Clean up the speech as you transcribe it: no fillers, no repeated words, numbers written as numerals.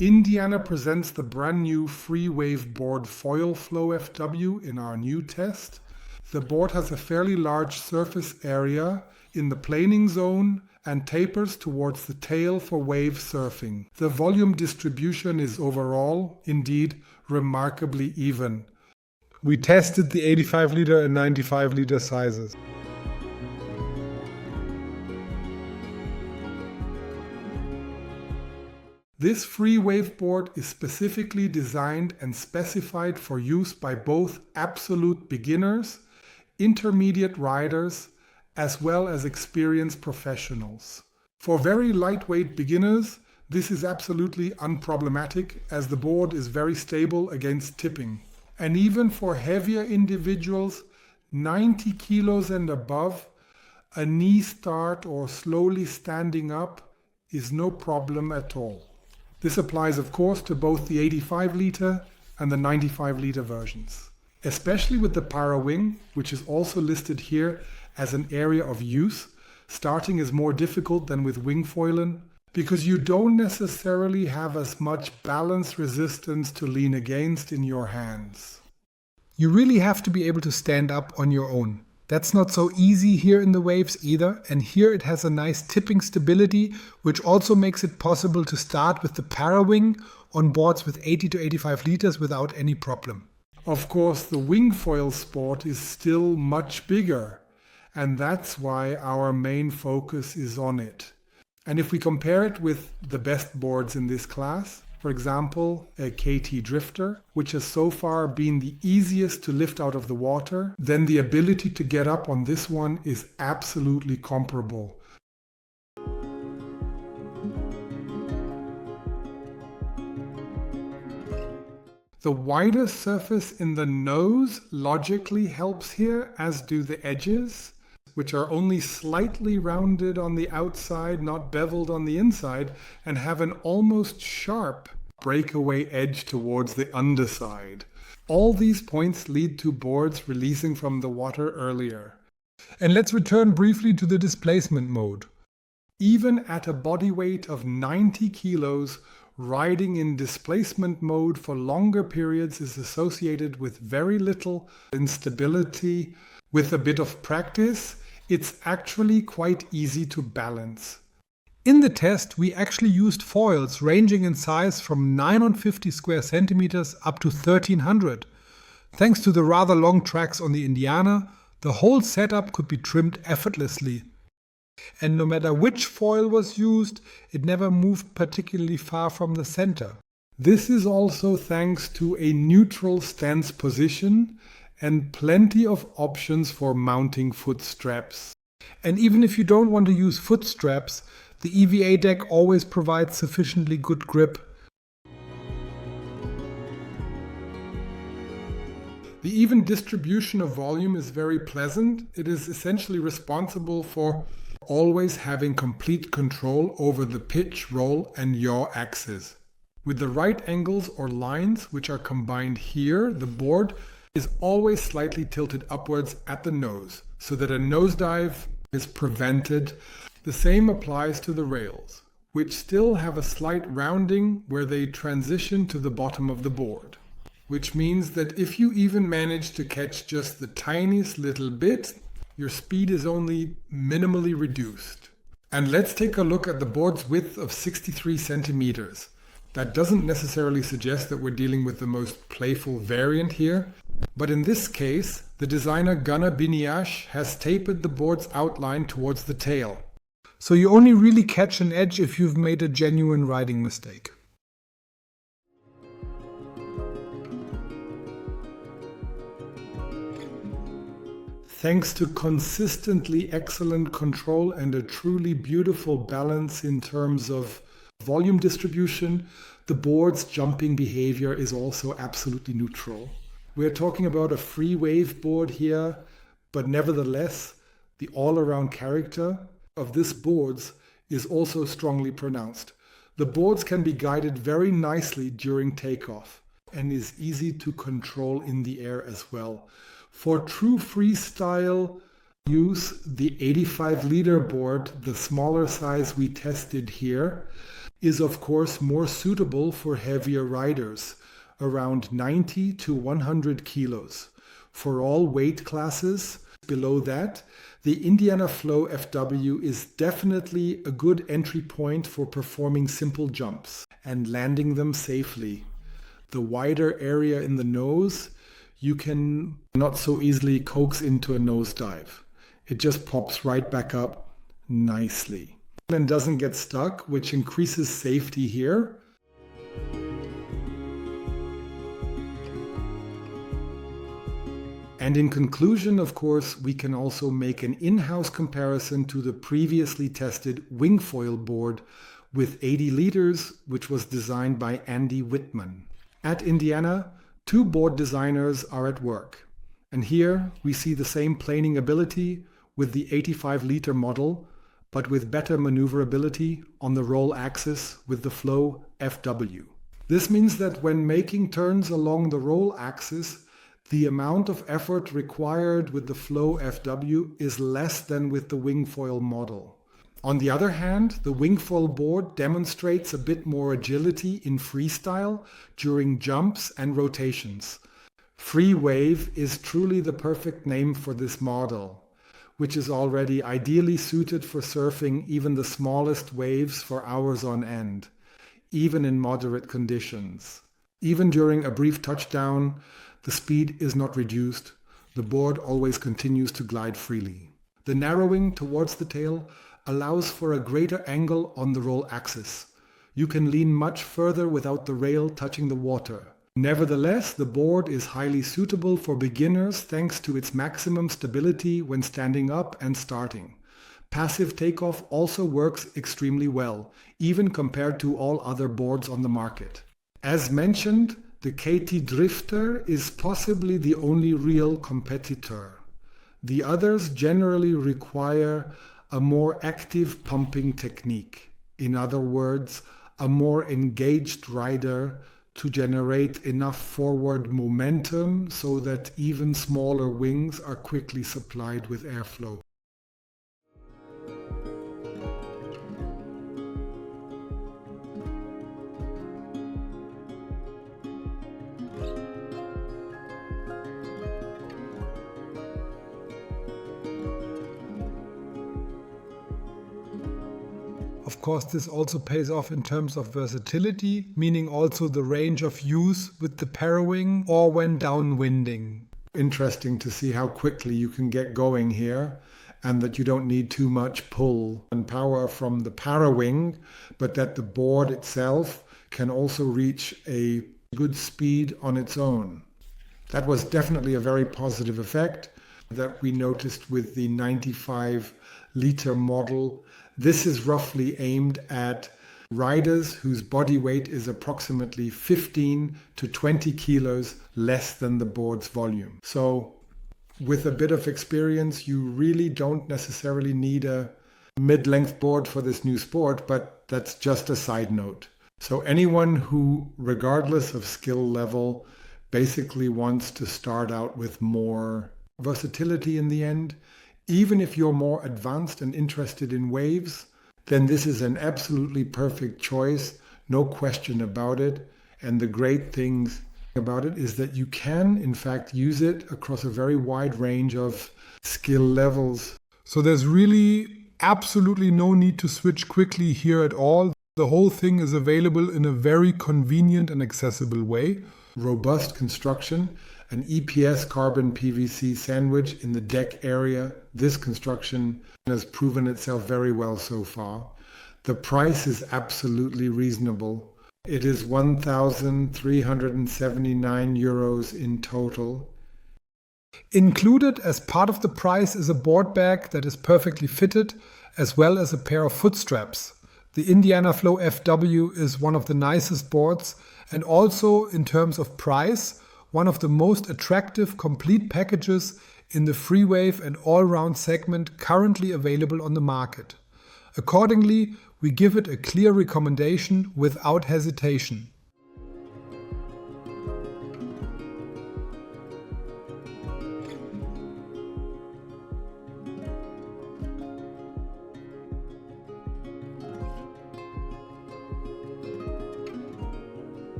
Indiana presents the brand new freewave board foil flow FW in our new test. The board has a fairly large surface area in the planing zone and tapers towards the tail for wave surfing. The volume distribution is overall, indeed, remarkably even. We tested the 85 liter and 95 liter sizes. This free waveboard is specifically designed and specified for use by both absolute beginners, intermediate riders, as well as experienced professionals. For very lightweight beginners, this is absolutely unproblematic as the board is very stable against tipping. And even for heavier individuals, 90 kilos and above, a knee start or slowly standing up is no problem at all. This applies, of course, to both the 85 liter and the 95 liter versions. Especially with the para-wing, which is also listed here as an area of use, starting is more difficult than with wingfoiling because you don't necessarily have as much balance resistance to lean against in your hands. You really have to be able to stand up on your own. That's not so easy here in the waves either, and here it has a nice tipping stability, which also makes it possible to start with the para-wing on boards with 80 to 85 liters without any problem. Of course, the wingfoil sport is still much bigger, and that's why our main focus is on it. And if we compare it with the best boards in this class, for example, a KT Drifter, which has so far been the easiest to lift out of the water, then the ability to get up on this one is absolutely comparable. The wider surface in the nose logically helps here, as do the edges, which are only slightly rounded on the outside, not beveled on the inside, and have an almost sharp breakaway edge towards the underside. All these points lead to boards releasing from the water earlier. And let's return briefly to the displacement mode. Even at a body weight of 90 kilos, riding in displacement mode for longer periods is associated with very little instability. With a bit of practice, it's actually quite easy to balance. In the test, we actually used foils ranging in size from 950 square centimeters up to 1300. Thanks to the rather long tracks on the Indiana, the whole setup could be trimmed effortlessly. And no matter which foil was used, it never moved particularly far from the center. This is also thanks to a neutral stance position and plenty of options for mounting foot straps. And even if you don't want to use foot straps, the EVA deck always provides sufficiently good grip. The even distribution of volume is very pleasant. It is essentially responsible for always having complete control over the pitch, roll and yaw axis. With the right angles or lines which are combined here, the board is always slightly tilted upwards at the nose, so that a nosedive is prevented. The same applies to the rails, which still have a slight rounding where they transition to the bottom of the board, which means that if you even manage to catch just the tiniest little bit, your speed is only minimally reduced. And let's take a look at the board's width of 63 centimeters. That doesn't necessarily suggest that we're dealing with the most playful variant here, but in this case, the designer Gunnar Biniash has tapered the board's outline towards the tail. So you only really catch an edge if you've made a genuine riding mistake. Thanks to consistently excellent control and a truly beautiful balance in terms of volume distribution, the board's jumping behavior is also absolutely neutral. We're talking about a free wave board here, but nevertheless, the all-around character of this boards is also strongly pronounced. The boards can be guided very nicely during takeoff and is easy to control in the air as well. For true freestyle use, the 85 liter board, the smaller size we tested here, is of course more suitable for heavier riders, around 90 to 100 kilos. For all weight classes below that, the Indiana Flow FW is definitely a good entry point for performing simple jumps and landing them safely. The wider area in the nose, you can not so easily coax into a nosedive. It just pops right back up nicely and doesn't get stuck, which increases safety here. And in conclusion, of course, we can also make an in-house comparison to the previously tested wingfoil board with 80 liters, which was designed by Andy Whitman. At Indiana, 2 board designers are at work. And here we see the same planing ability with the 85-liter model, but with better maneuverability on the roll axis with the Flow FW. This means that when making turns along the roll axis, the amount of effort required with the Flow FW is less than with the wingfoil model. On the other hand, the wingfoil board demonstrates a bit more agility in freestyle during jumps and rotations. Freewave is truly the perfect name for this model, which is already ideally suited for surfing even the smallest waves for hours on end, even in moderate conditions. Even during a brief touchdown, the speed is not reduced. The board always continues to glide freely. The narrowing towards the tail allows for a greater angle on the roll axis. You can lean much further without the rail touching the water. Nevertheless, the board is highly suitable for beginners thanks to its maximum stability when standing up and starting. Passive takeoff also works extremely well, even compared to all other boards on the market. As mentioned, the KT Drifter is possibly the only real competitor. The others generally require a more active pumping technique. In other words, a more engaged rider to generate enough forward momentum so that even smaller wings are quickly supplied with airflow. Of course, this also pays off in terms of versatility, meaning also the range of use with the parawing or when downwinding. Interesting to see how quickly you can get going here and that you don't need too much pull and power from the parawing, but that the board itself can also reach a good speed on its own. That was definitely a very positive effect that we noticed with the 95-liter model. This is roughly aimed at riders whose body weight is approximately 15 to 20 kilos less than the board's volume. So with a bit of experience, you really don't necessarily need a mid-length board for this new sport, but that's just a side note. So anyone who, regardless of skill level, basically wants to start out with more versatility in the end, even if you're more advanced and interested in waves, then this is an absolutely perfect choice, no question about it. And the great things about it is that you can, in fact, use it across a very wide range of skill levels. So there's really absolutely no need to switch quickly here at all. The whole thing is available in a very convenient and accessible way. Robust construction, an EPS carbon PVC sandwich in the deck area. This construction has proven itself very well so far. The price is absolutely reasonable. It is 1,379 euros in total. Included as part of the price is a board bag that is perfectly fitted, as well as a pair of foot straps. The Indiana Flow FW is one of the nicest boards, and also in terms of price, one of the most attractive complete packages in the freewave and all-round segment currently available on the market. Accordingly, we give it a clear recommendation without hesitation.